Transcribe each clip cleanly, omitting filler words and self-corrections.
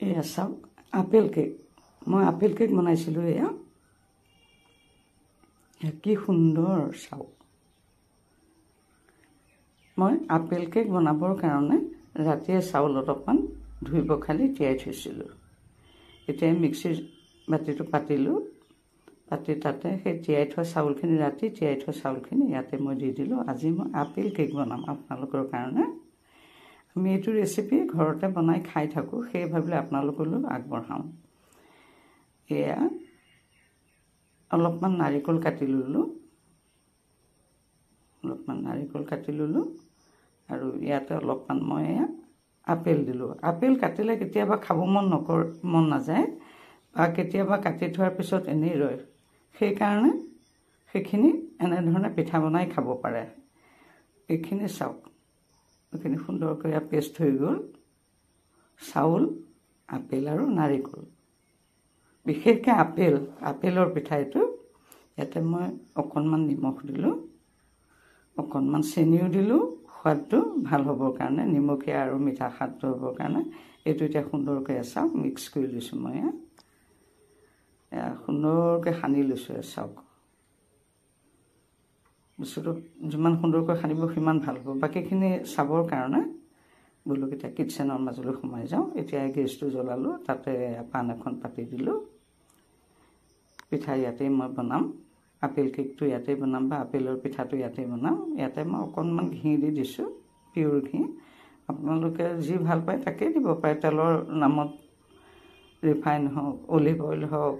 এয়া চাওক apple cake মই আপেল কেক বনাইছিলোঁ এয়া কি সুন্দৰ চাওক মই আপেল কেক বনাবৰ কাৰণে ৰাতিয়ে চাউল অলপমান ধুই পখালি তিয়াই থৈছিলোঁ এতিয়া মিক্সিৰ বাতিটো পাতিলোঁ পাতি তাতে সেই তিয়াই থোৱা চাউলখিনি ৰাতি তিয়াই থোৱা চাউলখিনি ইয়াতে মই দি দিলোঁ আজি মই আপেল কেক বনাম আপোনালোকৰ কাৰণে আমি এইটো ৰেচিপি ঘৰতে বনাই খাই থাকোঁ সেই ভাবিলে আপোনালোকলৈ আগবঢ়াওঁ এয়া অলপমান নাৰিকল কাটি ললোঁ আৰু ইয়াতে অলপমান মই আপেল দিলোঁ আপেল কাটিলে কেতিয়াবা খাব মন নাযায় বা কেতিয়াবা কাটি থোৱাৰ পিছত এনেই ৰয় সেইকাৰণে সেইখিনি এনেধৰণে পিঠা বনাই খাব পাৰে এইখিনি চাওক এইখিনি সুন্দৰকৈ পেষ্ট হৈ গ'ল চাউল আপেল আৰু নাৰিকল বিশেষকৈ আপেলৰ পিঠা এইটো ইয়াতে মই অকণমান নিমখ দিলোঁ অকণমান চেনিও দিলোঁ সোৱাদটো ভাল হ'বৰ কাৰণে নিমখীয়া আৰু মিঠা সোৱাদটো হ'বৰ কাৰণে এইটো এতিয়া সুন্দৰকৈ চাওক মিক্স কৰি লৈছোঁ মই সুন্দৰকৈ সানি লৈছোঁ চাওক বস্তুটো যিমান সুন্দৰকৈ সানিব সিমান ভাল হ'ব বাকীখিনি চাবৰ কাৰণে বোলো এতিয়া কিটচেনৰ মাজলৈ সোমাই যাওঁ এতিয়া গেছটো জ্বলালোঁ তাতে পান এখন পাতি দিলোঁ পিঠা ইয়াতেই মই বনাম আপেল কেকটো ইয়াতেই বনাম বা আপেলৰ পিঠাটো ইয়াতেই বনাম ইয়াতে মই অকণমান ঘি দি দিছোঁ পিয়ৰ ঘি আপোনালোকে যি ভাল পায় তাকেই দিব পাৰে তেলৰ নামত ৰিফাইন হওক অলিভ অইল হওক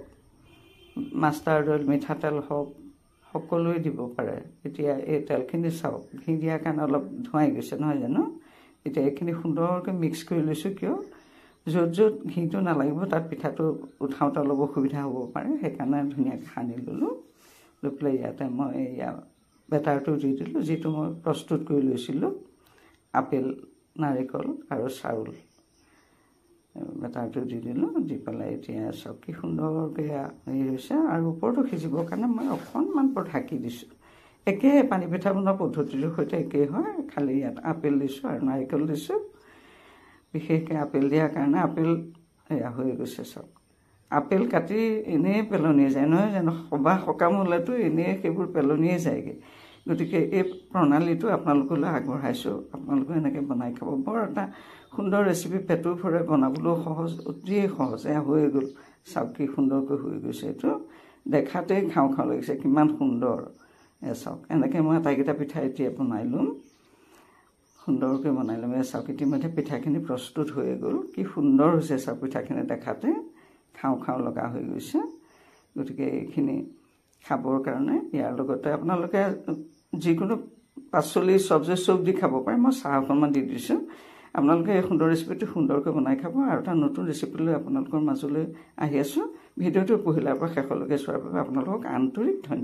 মাষ্টাৰ্ড অইল মিঠাতেল হওক সকলোৱে দিব পাৰে এতিয়া এই তেলখিনি চাওক ঘি দিয়াৰ কাৰণে অলপ ধোঁৱাই গৈছে নহয় জানো এতিয়া এইখিনি সুন্দৰকৈ মিক্স কৰি লৈছোঁ কিয় য'ত ঘিটো নালাগিব তাত পিঠাটো উঠাওঁতে অলপ অসুবিধা হ'ব পাৰে সেইকাৰণে ধুনীয়াকৈ সানি ল'লোঁ লৈ পেলাই ইয়াতে মই এয়া বেটাৰটো দি দিলোঁ যিটো মই প্ৰস্তুত কৰি লৈছিলোঁ আপেল নাৰিকল আৰু চাউল বেটাৰটো দি দিলোঁ দি পেলাই এতিয়া চাওক কি সুন্দৰকৈ হেৰি হৈছে আৰু ওপৰটো সিজিবৰ কাৰণে মই অকণমান ঢাকি দিছোঁ একেই পানী পিঠা বনোৱা পদ্ধতিটোৰ সৈতে একেই হয় খালি ইয়াত আপেল দিছোঁ আৰু নাৰিকল দিছোঁ বিশেষকৈ আপেল দিয়াৰ কাৰণে আপেল এয়া হৈ গৈছে চাওক আপেল কাটি এনেই পেলনিয়ে যায় নহয় জানো সবাহ সকাম হ'লেতো এনেই সেইবোৰ পেলনিয়ে যায়গৈ গতিকে এই প্ৰণালীটো আপোনালোকলৈ আগবঢ়াইছোঁ আপোনালোকে এনেকৈ বনাই খাব বৰ এটা সুন্দৰ ৰেচিপি পেটু ভৰে বনাবলৈও সহজ অতিয়ে সহজ এয়া হৈ গ'ল চাওক কি সুন্দৰকৈ হৈ গৈছে এইটো দেখাতেই খাওঁ লাগিছে কিমান সুন্দৰ চাওক এনেকৈ মই আটাইকেইটা পিঠা এতিয়া বনাই ল'ম সুন্দৰকৈ বনাই ল'ম চাওক ইতিমধ্যে পিঠাখিনি প্ৰস্তুত হৈ গ'ল কি সুন্দৰ হৈছে চাওক পিঠাখিনি দেখাতে খাওঁ লগা হৈ গৈছে গতিকে এইখিনি খাবৰ কাৰণে ইয়াৰ লগতে আপোনালোকে যিকোনো পাচলি চব্জি চব দি খাব পাৰে মই চাহ অকণমান দি দিছোঁ আপোনালোকে এই সুন্দৰ ৰেচিপিটো সুন্দৰকৈ বনাই খাব আৰু এটা নতুন ৰেচিপি লৈ আপোনালোকৰ মাজলৈ আহি আছোঁ ভিডিঅ'টো পহিলাৰ পৰা শেষলৈকে চোৱাৰ বাবে আপোনালোকক আন্তৰিক ধন্যবাদ